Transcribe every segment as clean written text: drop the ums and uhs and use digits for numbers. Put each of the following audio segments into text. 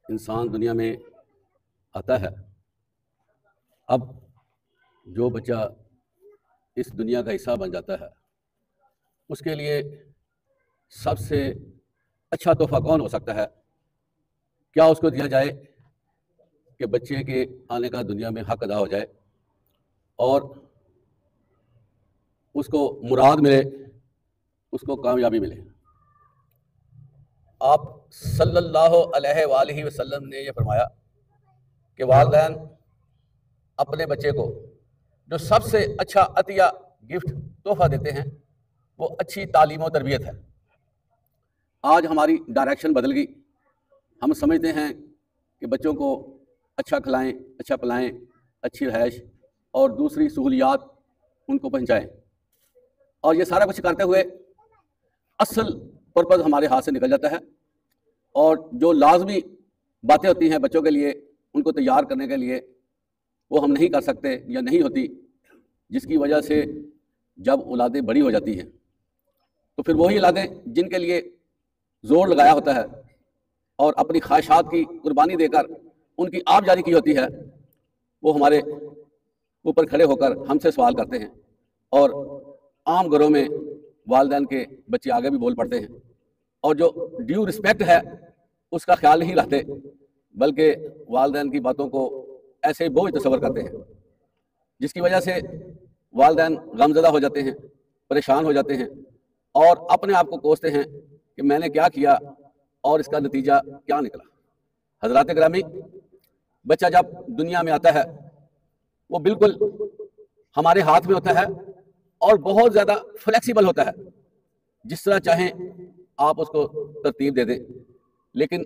انسان دنیا میں آتا ہے، اب جو بچہ اس دنیا کا حصہ بن جاتا ہے اس کے لیے سب سے اچھا تحفہ کون ہو سکتا ہے؟ کیا اس کو دیا جائے کہ بچے کے آنے کا دنیا میں حق ادا ہو جائے اور اس کو مراد ملے، اس کو کامیابی ملے۔ آپ صلی اللہ علیہ وآلہ وسلم نے یہ فرمایا کہ والدین اپنے بچے کو جو سب سے اچھا عطیہ گفٹ تحفہ دیتے ہیں وہ اچھی تعلیم و تربیت ہے۔ آج ہماری ڈائریکشن بدل گئی، ہم سمجھتے ہیں کہ بچوں کو اچھا کھلائیں، اچھا پلائیں، اچھی رہائش اور دوسری سہولیات ان کو پہنچائیں، اور یہ سارا کچھ کرتے ہوئے اصل پرپز ہمارے ہاتھ سے نکل جاتا ہے، اور جو لازمی باتیں ہوتی ہیں بچوں کے لیے ان کو تیار کرنے کے لیے وہ ہم نہیں کر سکتے یا نہیں ہوتی، جس کی وجہ سے جب اولادیں بڑی ہو جاتی ہیں تو پھر وہی اولادیں جن کے لیے زور لگایا ہوتا ہے اور اپنی خواہشات کی قربانی دے کر ان کی آب جاری کی ہوتی ہے، وہ ہمارے اوپر کھڑے ہو کر ہم سے سوال کرتے ہیں، اور عام گھروں میں والدین کے بچے آگے بھی بول پڑتے ہیں، اور جو ڈیو رسپیکٹ ہے اس کا خیال نہیں رکھتے، بلکہ والدین کی باتوں کو ایسے بوجھ تصور کرتے ہیں، جس کی وجہ سے والدین غمزدہ ہو جاتے ہیں، پریشان ہو جاتے ہیں، اور اپنے آپ کو کوستے ہیں کہ میں نے کیا کیا اور اس کا نتیجہ کیا نکلا۔ حضرات گرامی، بچہ جب دنیا میں آتا ہے وہ بالکل ہمارے ہاتھ میں ہوتا ہے اور بہت زیادہ فلیکسیبل ہوتا ہے، جس طرح چاہیں آپ اس کو ترتیب دے دیں، لیکن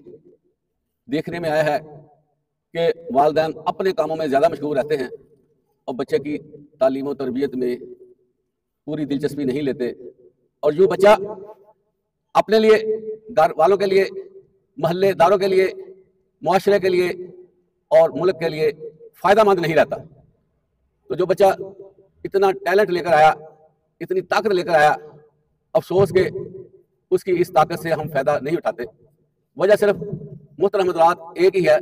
دیکھنے میں آیا ہے کہ والدین اپنے کاموں میں زیادہ مشغول رہتے ہیں اور بچے کی تعلیم و تربیت میں پوری دلچسپی نہیں لیتے، اور یوں بچہ اپنے لیے، گھر والوں کے لیے، محلے داروں کے لیے، معاشرے کے لیے اور ملک کے لیے فائدہ مند نہیں رہتا۔ تو جو بچہ اتنا ٹیلنٹ لے کر آیا، اتنی طاقت لے کر آیا، افسوس کہ اس کی اس طاقت سے ہم فائدہ نہیں اٹھاتے۔ وجہ صرف محترم حضرات ایک ہی ہے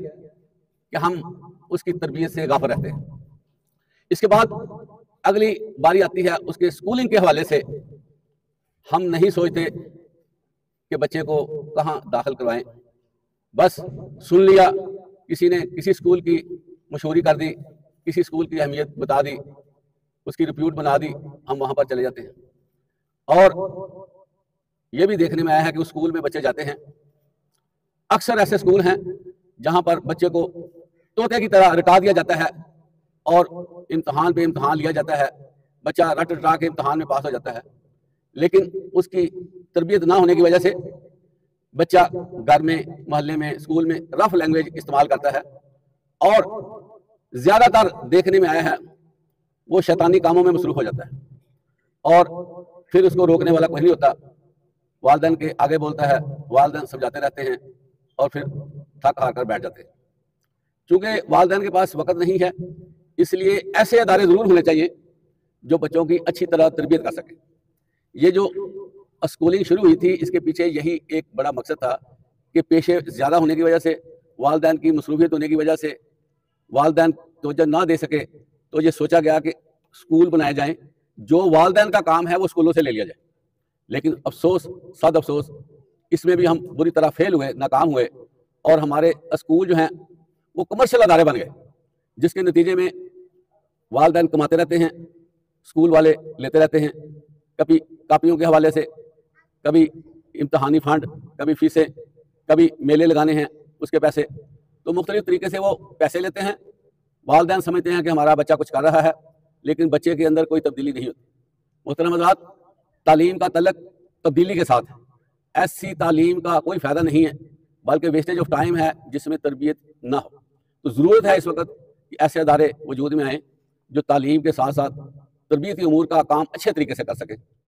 کہ ہم اس کی تربیت سے غافل رہتے ہیں۔ اس کے بعد اگلی باری آتی ہے اس کے سکولنگ کے حوالے سے۔ ہم نہیں سوچتے کہ بچے کو کہاں داخل کروائیں، بس سن لیا کسی نے، کسی سکول کی مشہوری کر دی، کسی سکول کی اہمیت بتا دی، اس کی رپیوٹ بنا دی، ہم وہاں پر چلے جاتے ہیں۔ اور یہ بھی دیکھنے میں آیا ہے کہ اس سکول میں بچے جاتے ہیں، اکثر ایسے سکول ہیں جہاں پر بچے کو طوطے کی طرح رٹا دیا جاتا ہے اور امتحان پہ امتحان لیا جاتا ہے، بچہ رٹ رٹا کے امتحان میں پاس ہو جاتا ہے، لیکن اس کی تربیت نہ ہونے کی وجہ سے بچہ گھر میں، محلے میں، اسکول میں رف لینگویج استعمال کرتا ہے، اور زیادہ تر دیکھنے میں آیا ہے وہ شیطانی کاموں میں مصروف ہو جاتا ہے، اور پھر اس کو روکنے والا کوئی نہیں ہوتا، والدین کے آگے بولتا ہے، والدین سمجھاتے رہتے ہیں اور پھر تھک ہار کر بیٹھ جاتے ہیں۔ چونکہ والدین کے پاس وقت نہیں ہے، اس لیے ایسے ادارے ضرور ہونے چاہیے جو بچوں کی اچھی طرح تربیت کر سکیں۔ یہ جو اسکولنگ شروع ہوئی تھی اس کے پیچھے یہی ایک بڑا مقصد تھا کہ پیشے زیادہ ہونے کی وجہ سے، والدین کی مصروفیت ہونے کی وجہ سے والدین توجہ نہ دے سکے، تو یہ سوچا گیا کہ اسکول بنائے جائیں، جو والدین کا کام ہے وہ اسکولوں سے لے لیا جائے۔ لیکن افسوس، صد افسوس، اس میں بھی ہم بری طرح فیل ہوئے، ناکام ہوئے، اور ہمارے اسکول جو ہیں وہ کمرشل ادارے بن گئے، جس کے نتیجے میں والدین کماتے رہتے ہیں، اسکول والے لیتے رہتے ہیں، کبھی کاپیوں کے حوالے سے، کبھی امتحانی فنڈ، کبھی فیسیں، کبھی میلے لگانے ہیں اس کے پیسے، تو مختلف طریقے سے وہ پیسے لیتے ہیں۔ والدین سمجھتے ہیں کہ ہمارا بچہ کچھ کر رہا ہے، لیکن بچے کے اندر کوئی تبدیلی نہیں ہوتی۔ محترم حضرات، تعلیم کا تعلق تبدیلی کے ساتھ ہے۔ ایسی تعلیم کا کوئی فائدہ نہیں ہے، بلکہ ویسٹیج آف ٹائم ہے جس میں تربیت نہ ہو۔ تو ضرورت ہے اس وقت کہ ایسے ادارے وجود میں آئیں جو تعلیم کے ساتھ ساتھ تربیتی امور کا کام اچھے طریقے سے کر سکیں۔